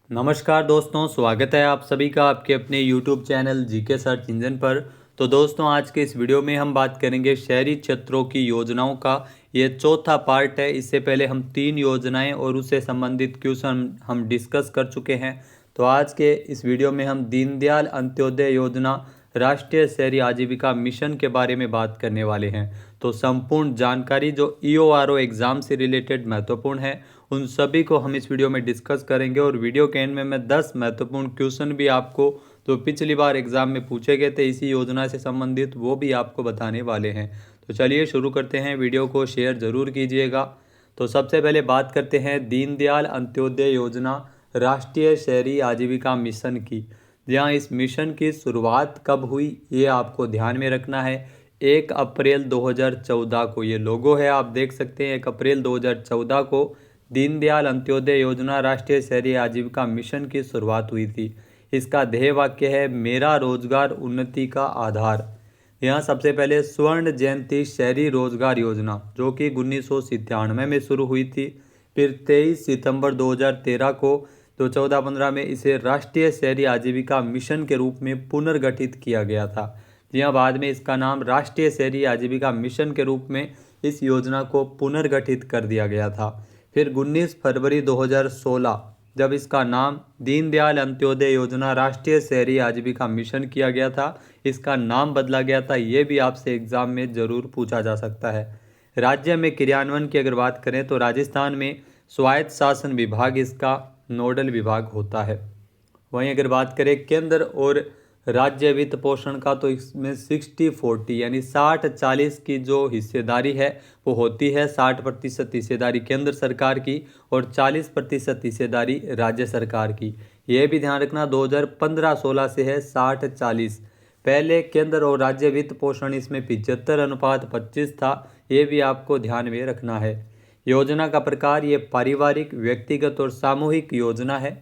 नमस्कार दोस्तों, स्वागत है आप सभी का आपके अपने YouTube channel GK search engine पर। तो दोस्तों, आज के इस वीडियो में हम बात करेंगे शहरी क्षेत्रों की योजनाओं का। ये चौथा पार्ट है। इससे पहले हम 3 योजनाएं और उससे संबंधित क्वेश्चन हम डिस्कस कर चुके हैं। तो आज के इस वीडियो में हम दीनदयाल अंत्योदय योजना राष्ट्रीय शहरी आजीविका मिशन के बारे में बात करने वाले हैं। तो संपूर्ण जानकारी जो EORO एग्ज़ाम से रिलेटेड महत्वपूर्ण है, उन सभी को हम इस वीडियो में डिस्कस करेंगे। और वीडियो के एंड में मैं 10 महत्वपूर्ण क्वेश्चन भी आपको जो पिछली बार एग्जाम में पूछे गए थे इसी योजना से संबंधित, वो भी आपको बताने वाले हैं। तो चलिए शुरू करते हैं। वीडियो को शेयर ज़रूर कीजिएगा। तो सबसे पहले बात करते हैं दीनदयाल अंत्योदय योजना राष्ट्रीय शहरी आजीविका मिशन की। जहाँ इस मिशन की शुरुआत कब हुई ये आपको ध्यान में रखना है। 1 अप्रैल 2014 को, ये लोगो है आप देख सकते हैं, 1 अप्रैल 2014 को दीनदयाल अंत्योदय योजना राष्ट्रीय शहरी आजीविका मिशन की शुरुआत हुई थी। इसका ध्येय वाक्य है मेरा रोजगार उन्नति का आधार। यहाँ सबसे पहले स्वर्ण जयंती शहरी रोजगार योजना जो कि 1997 में शुरू हुई थी। फिर 23 सितंबर 2013 को 2014-15 में इसे राष्ट्रीय शहरी आजीविका मिशन के रूप में पुनर्गठित किया गया था। जी हाँ, बाद में इसका नाम राष्ट्रीय शहरी आजीविका मिशन के रूप में इस योजना को पुनर्गठित कर दिया गया था। फिर 19 फरवरी 2016 जब इसका नाम दीनदयाल अंत्योदय योजना राष्ट्रीय शहरी आजीविका मिशन किया गया था, इसका नाम बदला गया था। ये भी आपसे एग्जाम में ज़रूर पूछा जा सकता है। राज्य में क्रियान्वयन की अगर बात करें तो राजस्थान में स्वायत्त शासन विभाग इसका नोडल विभाग होता है। वहीं अगर बात करें केंद्र और राज्य वित्त पोषण का, तो इसमें 60-40 यानी 60-40 की जो हिस्सेदारी है वो होती है। 60% हिस्सेदारी केंद्र सरकार की और 40% हिस्सेदारी राज्य सरकार की। ये भी ध्यान रखना 2015-16 से है 60-40। पहले केंद्र और राज्य वित्त पोषण इसमें 75:25 था। ये भी आपको ध्यान में रखना है। योजना का प्रकार ये पारिवारिक, व्यक्तिगत और सामूहिक योजना है।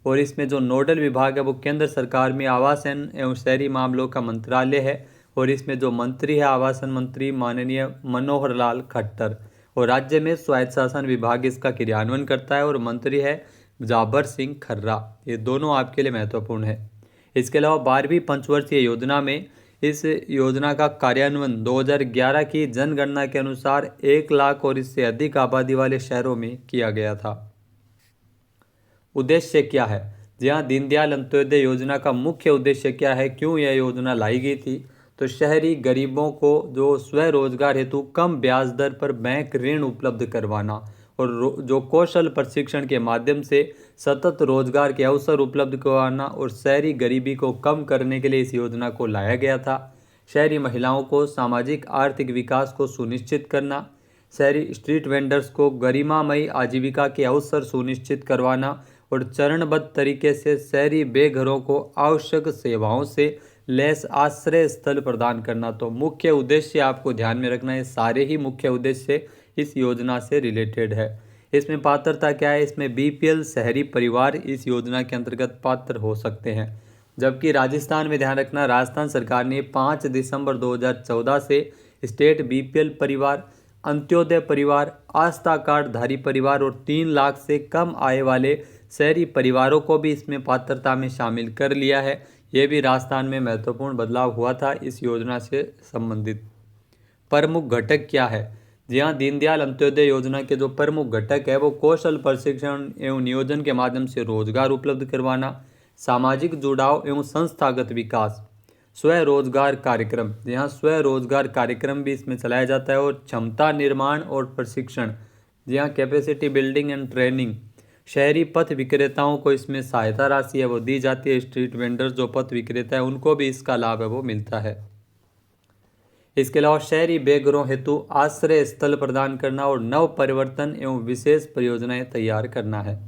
और इसमें जो नोडल विभाग है वो केंद्र सरकार में आवासन एवं शहरी मामलों का मंत्रालय है। और इसमें जो मंत्री है आवासन मंत्री माननीय मनोहर लाल खट्टर। और राज्य में स्वायत्त शासन विभाग इसका क्रियान्वयन करता है और मंत्री है जाबर सिंह खर्रा। ये दोनों आपके लिए महत्वपूर्ण है। इसके अलावा 12वीं पंचवर्षीय योजना में इस योजना का कार्यान्वयन 2011 की जनगणना के अनुसार 1 लाख और इससे अधिक आबादी वाले शहरों में किया गया था। उद्देश्य क्या है? जी हाँ, दीनदयाल अंत्योदय योजना का मुख्य उद्देश्य क्या है, क्यों यह योजना लाई गई थी? तो शहरी गरीबों को जो स्वरोजगार हेतु कम ब्याज दर पर बैंक ऋण उपलब्ध करवाना और जो कौशल प्रशिक्षण के माध्यम से सतत रोजगार के अवसर उपलब्ध करवाना और शहरी गरीबी को कम करने के लिए इस योजना को लाया गया था। शहरी महिलाओं को सामाजिक आर्थिक विकास को सुनिश्चित करना, शहरी स्ट्रीट वेंडर्स को गरिमामयी आजीविका के अवसर सुनिश्चित करवाना और चरणबद्ध तरीके से शहरी बेघरों को आवश्यक सेवाओं से लैस आश्रय स्थल प्रदान करना। तो मुख्य उद्देश्य आपको ध्यान में रखना है, सारे ही मुख्य उद्देश्य इस योजना से रिलेटेड है। इसमें पात्रता क्या है? इसमें BPL शहरी परिवार इस योजना के अंतर्गत पात्र हो सकते हैं। जबकि राजस्थान में ध्यान रखना, राजस्थान सरकार ने 5 दिसंबर 2014 से स्टेट BPL परिवार, अंत्योदय परिवार, आस्था कार्डधारी परिवार और 3 लाख से कम आय वाले शहरी परिवारों को भी इसमें पात्रता में शामिल कर लिया है। ये भी राजस्थान में महत्वपूर्ण बदलाव हुआ था इस योजना से संबंधित। प्रमुख घटक क्या है? जी हाँ, दीनदयाल अंत्योदय योजना के जो प्रमुख घटक है वो कौशल प्रशिक्षण एवं नियोजन के माध्यम से रोजगार उपलब्ध करवाना, सामाजिक जुड़ाव एवं संस्थागत विकास, स्वरोजगार कार्यक्रम, यहाँ स्वरोजगार कार्यक्रम भी इसमें चलाया जाता है, और क्षमता निर्माण और प्रशिक्षण, यहाँ कैपेसिटी बिल्डिंग एंड ट्रेनिंग। शहरी पथ विक्रेताओं को इसमें सहायता राशि है वो दी जाती है। स्ट्रीट वेंडर्स जो पथ विक्रेता है उनको भी इसका लाभ है वो मिलता है। इसके अलावा शहरी बेघरों हेतु आश्रय स्थल प्रदान करना और नव परिवर्तन एवं विशेष परियोजनाएं तैयार करना है।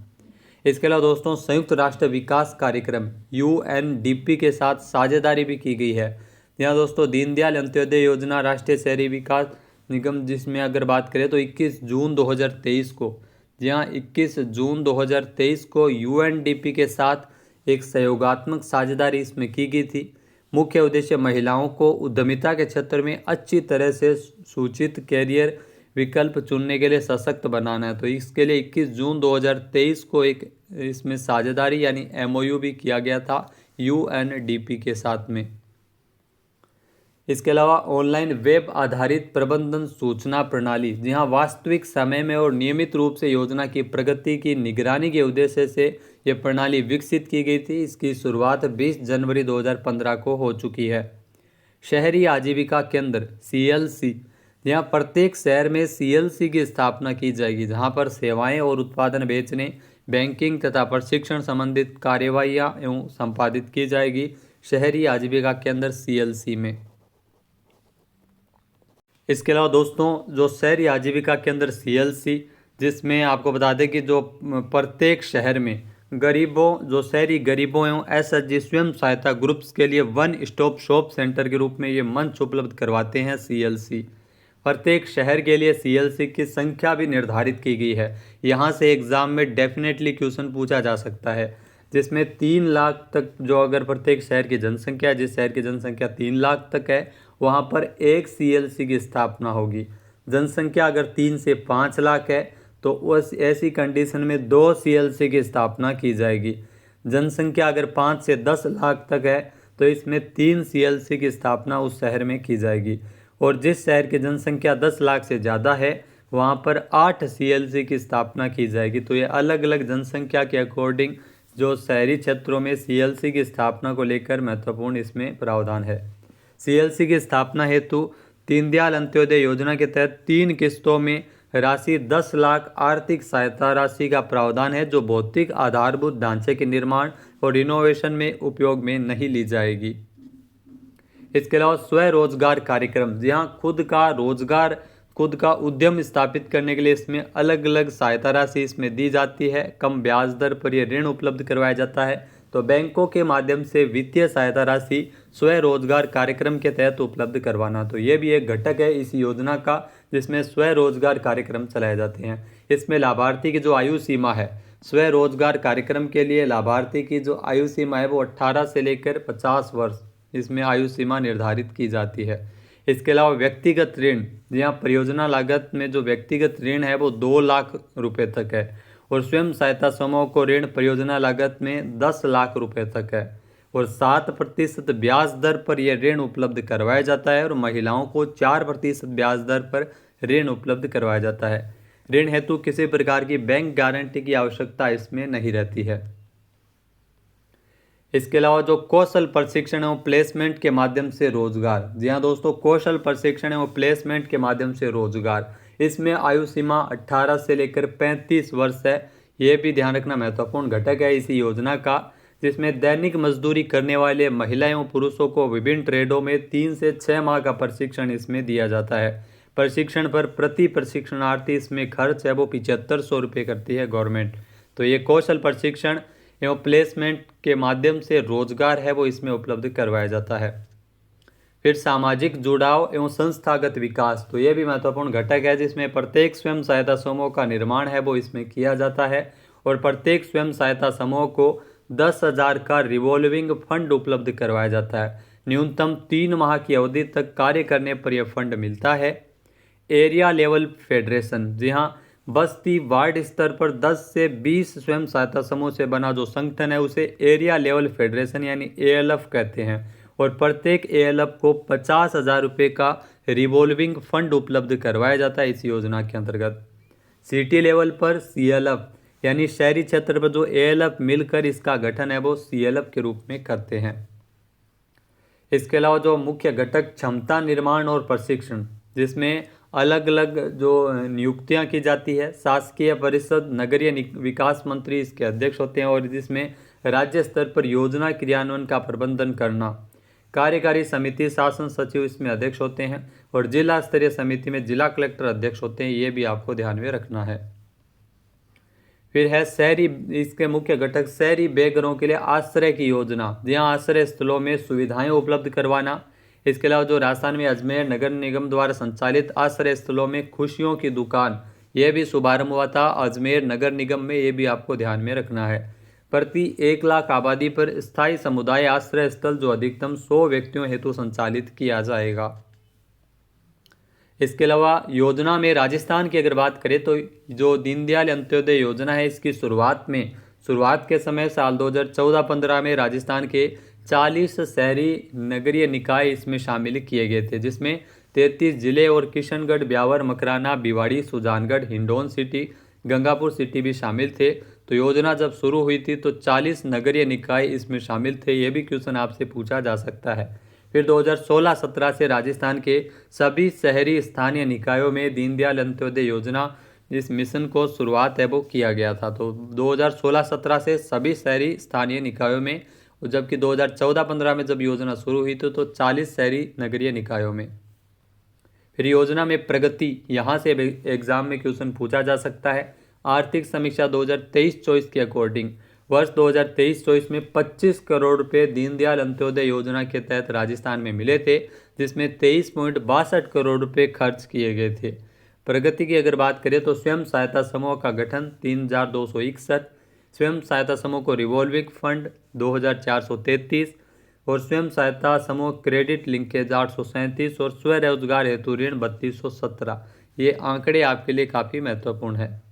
इसके अलावा दोस्तों, संयुक्त राष्ट्र विकास कार्यक्रम UNDP के साथ साझेदारी भी की गई है। यहाँ दोस्तों दीनदयाल अंत्योदय योजना राष्ट्रीय शहरी विकास निगम, जिसमें अगर बात करें तो 21 जून 2023 को, जहाँ 21 जून 2023 को UNDP के साथ एक सहयोगात्मक साझेदारी इसमें की गई थी। मुख्य उद्देश्य महिलाओं को उद्यमिता के क्षेत्र में अच्छी तरह से सूचित कैरियर विकल्प चुनने के लिए सशक्त बनाना है। तो इसके लिए 21 जून 2023 को एक इसमें साझेदारी यानी MOU भी किया गया था UNDP के साथ में। इसके अलावा ऑनलाइन वेब आधारित प्रबंधन सूचना प्रणाली, जी हाँ, वास्तविक समय में और नियमित रूप से योजना की प्रगति की निगरानी के उद्देश्य से यह प्रणाली विकसित की गई थी। इसकी शुरुआत 20 जनवरी 2015 को हो चुकी है। शहरी आजीविका केंद्र CLC, यहाँ प्रत्येक शहर में CLC की स्थापना की जाएगी, जहाँ पर सेवाएं और उत्पादन बेचने, बैंकिंग तथा प्रशिक्षण संबंधित कार्यवाहियाँ एवं संपादित की जाएगी शहरी आजीविका केंद्र CLC में। इसके अलावा दोस्तों जो शहरी आजीविका केंद्र CLC, जिसमें आपको बता दें कि जो प्रत्येक शहर में गरीबों, जो शहरी गरीबों एवं SHG स्वयं सहायता ग्रुप्स के लिए वन स्टॉप शॉप सेंटर के रूप में ये मंच उपलब्ध करवाते हैं CLC। प्रत्येक शहर के लिए CLC की संख्या भी निर्धारित की गई है। यहाँ से एग्जाम में डेफिनेटली क्वेश्चन पूछा जा सकता है, जिसमें 3 लाख तक, जो अगर प्रत्येक शहर की जनसंख्या, जिस शहर की जनसंख्या 3 लाख तक है वहाँ पर एक CLC की स्थापना होगी। जनसंख्या अगर 3 से 5 लाख है तो उस ऐसी कंडीशन में 2 CLC की स्थापना की जाएगी। जनसंख्या अगर 5 से 10 लाख तक है तो इसमें 3 CLC की स्थापना उस शहर में की जाएगी। और जिस शहर की जनसंख्या 10 लाख से ज़्यादा है वहाँ पर 8 CLC की स्थापना की जाएगी। तो ये अलग अलग जनसंख्या के अकॉर्डिंग जो शहरी क्षेत्रों में CLC की स्थापना को लेकर महत्वपूर्ण इसमें प्रावधान है। CLC की स्थापना हेतु दीनदयाल अंत्योदय योजना के तहत 3 किस्तों में राशि 10 लाख आर्थिक सहायता राशि का प्रावधान है, जो भौतिक आधारभूत ढांचे के निर्माण और इनोवेशन में उपयोग में नहीं ली जाएगी। इसके अलावा स्वरोजगार कार्यक्रम, जहाँ खुद का रोजगार, खुद का उद्यम स्थापित करने के लिए इसमें अलग अलग सहायता राशि इसमें दी जाती है। कम ब्याज दर पर यह ऋण उपलब्ध करवाया जाता है। तो बैंकों के माध्यम से वित्तीय सहायता राशि स्वरोजगार कार्यक्रम के तहत उपलब्ध करवाना, तो ये भी एक घटक है इस योजना का, जिसमें स्वरोजगार कार्यक्रम चलाए जाते हैं। इसमें लाभार्थी की जो आयु सीमा है, स्वरोजगार कार्यक्रम के लिए लाभार्थी की जो आयु सीमा है वो 18 से लेकर 50 वर्ष इसमें आयु सीमा निर्धारित की जाती है। इसके अलावा व्यक्तिगत ऋण, जहाँ परियोजना लागत में जो व्यक्तिगत ऋण है वो 2 लाख रुपए तक है, और स्वयं सहायता समूह को ऋण परियोजना लागत में 10 लाख रुपए तक है, और 7% ब्याज दर पर यह ऋण उपलब्ध करवाया जाता है, और महिलाओं को 4% ब्याज दर पर ऋण उपलब्ध करवाया जाता है। ऋण हेतु किसी प्रकार की बैंक गारंटी की आवश्यकता इसमें नहीं रहती है। इसके अलावा जो कौशल प्रशिक्षण एवं प्लेसमेंट के माध्यम से रोजगार, जी हाँ दोस्तों, कौशल प्रशिक्षण एवं प्लेसमेंट के माध्यम से रोजगार, इसमें आयु सीमा 18 से लेकर 35 वर्ष है। ये भी ध्यान रखना महत्वपूर्ण घटक है इसी योजना का, जिसमें दैनिक मजदूरी करने वाले महिला एवं पुरुषों को विभिन्न ट्रेडों में 3 से 6 माह का प्रशिक्षण इसमें दिया जाता है। प्रशिक्षण पर प्रति प्रशिक्षणार्थी इसमें खर्च है वो 7500 रुपये करती है गवर्नमेंट। तो ये कौशल प्रशिक्षण एवं प्लेसमेंट के माध्यम से रोजगार है वो इसमें उपलब्ध करवाया जाता है। फिर सामाजिक जुड़ाव एवं संस्थागत विकास, तो ये भी महत्वपूर्ण घटक है, जिसमें प्रत्येक स्वयं सहायता समूह का निर्माण है वो इसमें किया जाता है, और प्रत्येक स्वयं सहायता समूह को 10,000 का रिवॉल्विंग फंड उपलब्ध करवाया जाता है। न्यूनतम 3 माह की अवधि तक कार्य करने पर यह फंड मिलता है। एरिया लेवल फेडरेशन, जी हाँ, बस्ती वार्ड स्तर पर 10 से 20 स्वयं सहायता समूह से बना जो संगठन है उसे एरिया लेवल फेडरेशन यानी ALF कहते हैं, और प्रत्येक ALF को 50,000 रुपये का रिवॉल्विंग फंड उपलब्ध करवाया जाता है इस योजना के अंतर्गत। सिटी लेवल पर CLF यानी शहरी क्षेत्र पर जो ALF मिलकर इसका गठन है वो CLF के रूप में करते हैं। इसके अलावा जो मुख्य घटक क्षमता निर्माण और प्रशिक्षण, जिसमें अलग अलग जो नियुक्तियां की जाती है, शासकीय परिषद नगरीय विकास मंत्री इसके अध्यक्ष होते हैं, और जिसमें राज्य स्तर पर योजना क्रियान्वयन का प्रबंधन करना, कार्यकारी समिति शासन सचिव इसमें अध्यक्ष होते हैं, और जिला स्तरीय समिति में जिला कलेक्टर अध्यक्ष होते हैं। ये भी आपको ध्यान में रखना है। फिर है शहरी, इसके मुख्य घटक शहरी बेघरों के लिए आश्रय की योजना, जहाँ आश्रय स्थलों में सुविधाएं उपलब्ध करवाना। इसके अलावा जो राजस्थान में अजमेर नगर निगम द्वारा संचालित आश्रय स्थलों में खुशियों की दुकान, यह भी शुभारंभ हुआ था अजमेर नगर निगम में, ये भी आपको ध्यान में रखना है। प्रति 1 लाख आबादी पर स्थायी समुदाय आश्रय स्थल जो अधिकतम 100 व्यक्तियों हेतु संचालित किया जाएगा। इसके अलावा योजना में राजस्थान की अगर बात करें तो जो दीनदयाल अंत्योदय योजना है इसकी शुरुआत के समय साल 2014-15 में राजस्थान के 40 शहरी नगरीय निकाय इसमें शामिल किए गए थे, जिसमें 33 जिले और किशनगढ़, ब्यावर, मकराना, भिवाड़ी, सुजानगढ़, हिंडौन सिटी, गंगापुर सिटी भी शामिल थे। तो योजना जब शुरू हुई थी तो 40 नगरीय निकाय इसमें शामिल थे। ये भी क्वेश्चन आपसे पूछा जा सकता है। फिर 2016-17 से राजस्थान के सभी शहरी स्थानीय निकायों में दीनदयाल अंत्योदय योजना इस मिशन को शुरुआत है वो किया गया था। तो 2016-17 से सभी शहरी स्थानीय निकायों में, जबकि 2014-15 में जब योजना शुरू हुई तो 40 शहरी नगरीय निकायों में। फिर योजना में प्रगति, यहाँ से एग्जाम में क्वेश्चन पूछा जा सकता है। आर्थिक समीक्षा 2023-24 के अकॉर्डिंग वर्ष 2023-24 में 25 करोड़ रुपए दीनदयाल अंत्योदय योजना के तहत राजस्थान में मिले थे, जिसमें 23.62 करोड़ रुपए खर्च किए गए थे। प्रगति की अगर बात करें तो स्वयं सहायता समूह का गठन 3261, स्वयं सहायता समूह को रिवॉल्विंग फंड 2433 और स्वयं सहायता समूह क्रेडिट लिंकेज 837 और स्वरोजगार हेतु ऋण 3217। ये आंकड़े आपके लिए काफ़ी महत्वपूर्ण है।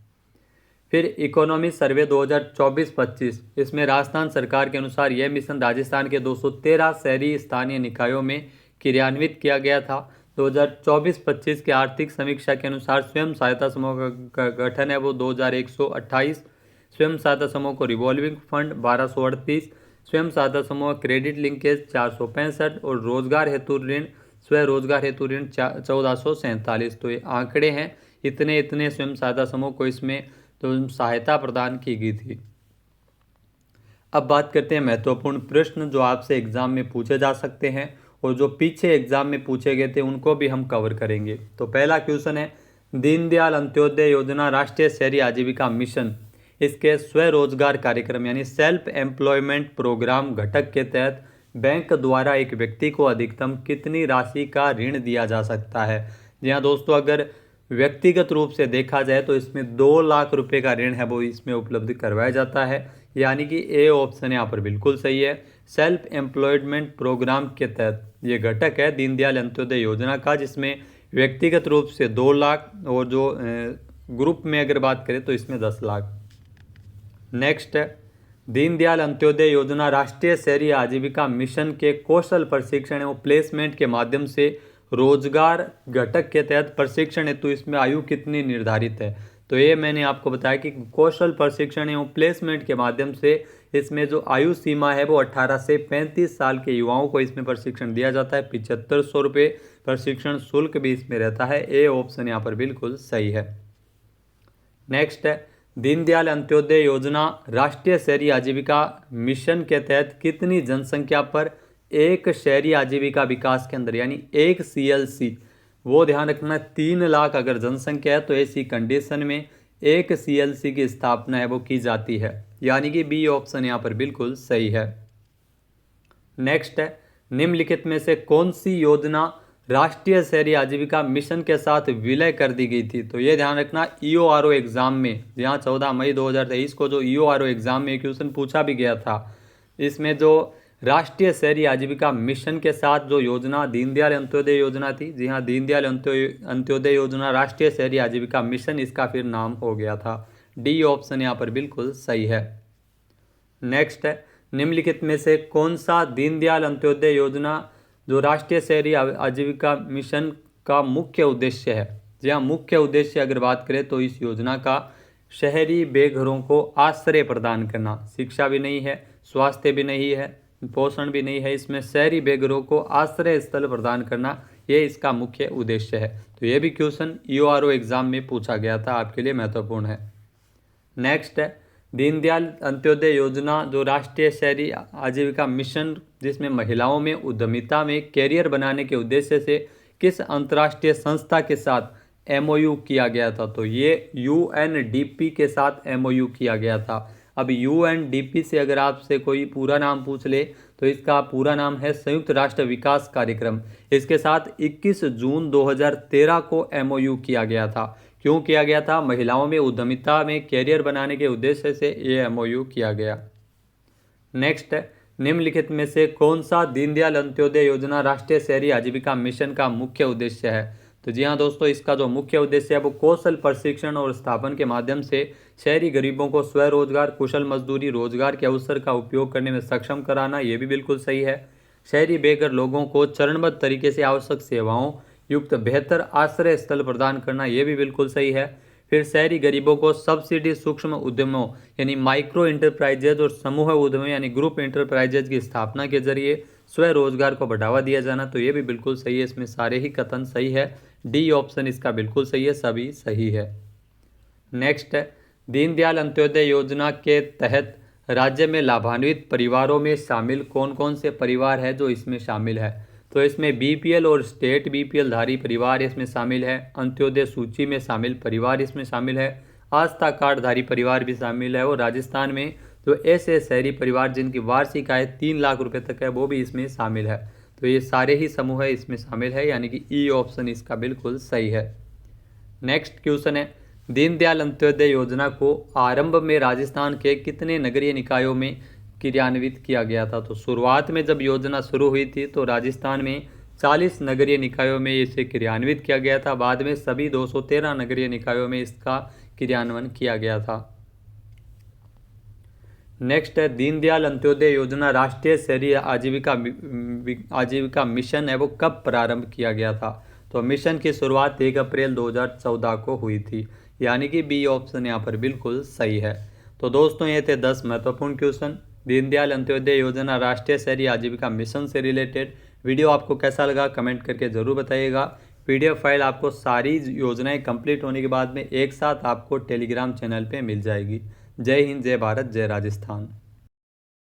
फिर इकोनॉमी सर्वे 2024-25, इसमें राजस्थान सरकार के अनुसार यह मिशन राजस्थान के 213 शहरी स्थानीय निकायों में क्रियान्वित किया गया था। 2024-25 के आर्थिक समीक्षा के अनुसार स्वयं सहायता समूह का गठन है वो 2128, स्वयं सहायता समूह को रिवॉल्विंग फंड 1238, स्वयं सहायता समूह क्रेडिट लिंकेज 465 और स्वरोजगार हेतु ऋण 1447। तो ये आंकड़े हैं, इतने स्वयं सहायता समूह को इसमें तो सहायता प्रदान की गई थी। अब बात करते हैं महत्वपूर्ण प्रश्न जो आपसे एग्जाम में पूछे जा सकते हैं और जो पीछे एग्जाम में पूछे गए थे उनको भी हम कवर करेंगे। तो पहला क्वेश्चन है, दीनदयाल अंत्योदय योजना राष्ट्रीय शहरी आजीविका मिशन इसके स्वरोजगार कार्यक्रम यानी सेल्फ एम्प्लॉयमेंट प्रोग्राम घटक के तहत बैंक द्वारा एक व्यक्ति को अधिकतम कितनी राशि का ऋण दिया जा सकता है। जी हाँ दोस्तों, अगर व्यक्तिगत रूप से देखा जाए तो इसमें 2 लाख रुपए का ऋण है वो इसमें उपलब्ध करवाया जाता है, यानी कि ए ऑप्शन यहाँ पर बिल्कुल सही है। सेल्फ एम्प्लॉयमेंट प्रोग्राम के तहत ये घटक है दीनदयाल अंत्योदय योजना का, जिसमें व्यक्तिगत रूप से 2 लाख और जो ग्रुप में अगर बात करें तो इसमें 10 लाख। नेक्स्ट है, दीनदयाल अंत्योदय योजना राष्ट्रीय शहरी आजीविका मिशन के कौशल प्रशिक्षण एवं प्लेसमेंट के माध्यम से रोजगार घटक के तहत प्रशिक्षण हेतु इसमें आयु कितनी निर्धारित है। तो ये मैंने आपको बताया कि कौशल प्रशिक्षण एवं प्लेसमेंट के माध्यम से इसमें जो आयु सीमा है वो 18 से 35 साल के युवाओं को इसमें प्रशिक्षण दिया जाता है। 7500 रुपये प्रशिक्षण शुल्क भी इसमें रहता है। ए ऑप्शन यहाँ पर बिल्कुल सही है। नेक्स्ट है, दीनदयाल अंत्योदय योजना राष्ट्रीय शहरी आजीविका मिशन के तहत कितनी जनसंख्या पर एक शहरी आजीविका विकास केंद्र यानी एक CLC, वो ध्यान रखना 3 लाख अगर जनसंख्या है तो ऐसी कंडीशन में एक CLC की स्थापना है वो की जाती है, यानी कि बी ऑप्शन यहाँ पर बिल्कुल सही है। नेक्स्ट है, निम्नलिखित में से कौन सी योजना राष्ट्रीय शहरी आजीविका मिशन के साथ विलय कर दी गई थी। तो ये ध्यान रखना EORO एग्जाम में, यहाँ 14 मई 2023 को जो EORO एग्जाम में क्वेश्चन पूछा भी गया था, इसमें जो राष्ट्रीय शहरी आजीविका मिशन के साथ जो योजना दीनदयाल अंत्योदय योजना थी, जी हाँ दीनदयाल अंत्योदय योजना राष्ट्रीय शहरी आजीविका मिशन इसका फिर नाम हो गया था। डी ऑप्शन यहाँ पर बिल्कुल सही है। नेक्स्ट है, निम्नलिखित में से कौन सा दीनदयाल अंत्योदय योजना जो राष्ट्रीय शहरी आजीविका मिशन का मुख्य उद्देश्य है। जी हाँ, मुख्य उद्देश्य अगर बात करें तो इस योजना का शहरी बेघरों को आश्रय प्रदान करना, शिक्षा भी नहीं है, स्वास्थ्य भी नहीं है, पोषण भी नहीं है, इसमें शहरी बेघरों को आश्रय स्थल प्रदान करना, ये इसका मुख्य उद्देश्य है। तो ये भी क्वेश्चन EORO एग्जाम में पूछा गया था, आपके लिए महत्वपूर्ण है। नेक्स्ट है, दीनदयाल अंत्योदय योजना जो राष्ट्रीय शहरी आजीविका मिशन जिसमें महिलाओं में उद्यमिता में कैरियर बनाने के उद्देश्य से किस अंतर्राष्ट्रीय संस्था के साथ MOU किया गया था। तो ये UNDP के साथ MOU किया गया था। अब UNDP से अगर आपसे कोई पूरा नाम पूछ ले तो इसका पूरा नाम है संयुक्त राष्ट्र विकास कार्यक्रम। इसके साथ 21 जून 2013 को MOU किया गया था। क्यों किया गया था? महिलाओं में उद्यमिता में कैरियर बनाने के उद्देश्य से ये MOU किया गया। नेक्स्ट है, निम्नलिखित में से कौन सा दीनदयाल अंत्योदय योजना राष्ट्रीय शहरी आजीविका मिशन का मुख्य उद्देश्य है। तो जी हाँ दोस्तों, इसका जो मुख्य उद्देश्य है वो कौशल प्रशिक्षण और स्थापन के माध्यम से शहरी गरीबों को स्वरोजगार, कुशल मजदूरी, रोजगार के अवसर का उपयोग करने में सक्षम कराना, ये भी बिल्कुल सही है। शहरी बेघर लोगों को चरणबद्ध तरीके से आवश्यक सेवाओं युक्त बेहतर आश्रय स्थल प्रदान करना, ये भी बिल्कुल सही है। फिर शहरी गरीबों को सब्सिडी सूक्ष्म उद्यमों यानी माइक्रो इंटरप्राइजेज और समूह उद्यमों यानी ग्रुप इंटरप्राइजेज की स्थापना के जरिए स्वरोजगार को बढ़ावा दिया जाना, तो ये भी बिल्कुल सही है। इसमें सारे ही कथन सही है। डी ऑप्शन इसका बिल्कुल सही है, सभी सही है। नेक्स्ट है, दीनदयाल अंत्योदय योजना के तहत राज्य में लाभान्वित परिवारों में शामिल कौन कौन से परिवार है जो इसमें शामिल है। तो इसमें बीपीएल और स्टेट बीपीएल धारी परिवार इसमें शामिल है, अंत्योदय सूची में शामिल परिवार इसमें शामिल है, आस्था कार्ड धारी परिवार भी शामिल है, और राजस्थान में जो ऐसे शहरी परिवार जिनकी वार्षिक आय 3 लाख रुपए तक है वो भी इसमें शामिल है। तो ये सारे ही समूह है इसमें शामिल है, यानी कि ई ऑप्शन इसका बिल्कुल सही है। नेक्स्ट क्वेश्चन है, दीनदयाल अंत्योदय योजना को आरंभ में राजस्थान के कितने नगरीय निकायों में क्रियान्वित किया गया था। तो शुरुआत में जब योजना शुरू हुई थी तो राजस्थान में 40 नगरीय निकायों में इसे क्रियान्वित किया गया था। बाद में सभी 213 नगरीय निकायों में इसका क्रियान्वयन किया गया था। नेक्स्ट है, दीनदयाल अंत्योदय योजना राष्ट्रीय शहरी आजीविका मिशन है वो कब प्रारंभ किया गया था। तो मिशन की शुरुआत 1 अप्रैल 2014 को हुई थी, यानी कि बी ऑप्शन यहाँ पर बिल्कुल सही है। तो दोस्तों ये थे 10 महत्वपूर्ण क्वेश्चन दीनदयाल अंत्योदय योजना राष्ट्रीय शहरी आजीविका मिशन से रिलेटेड। वीडियो आपको कैसा लगा कमेंट करके ज़रूर बताइएगा। पीडीएफ फाइल आपको सारी योजनाएं कंप्लीट होने के बाद में एक साथ आपको टेलीग्राम चैनल पे मिल जाएगी। जय हिंद, जय भारत, जय राजस्थान।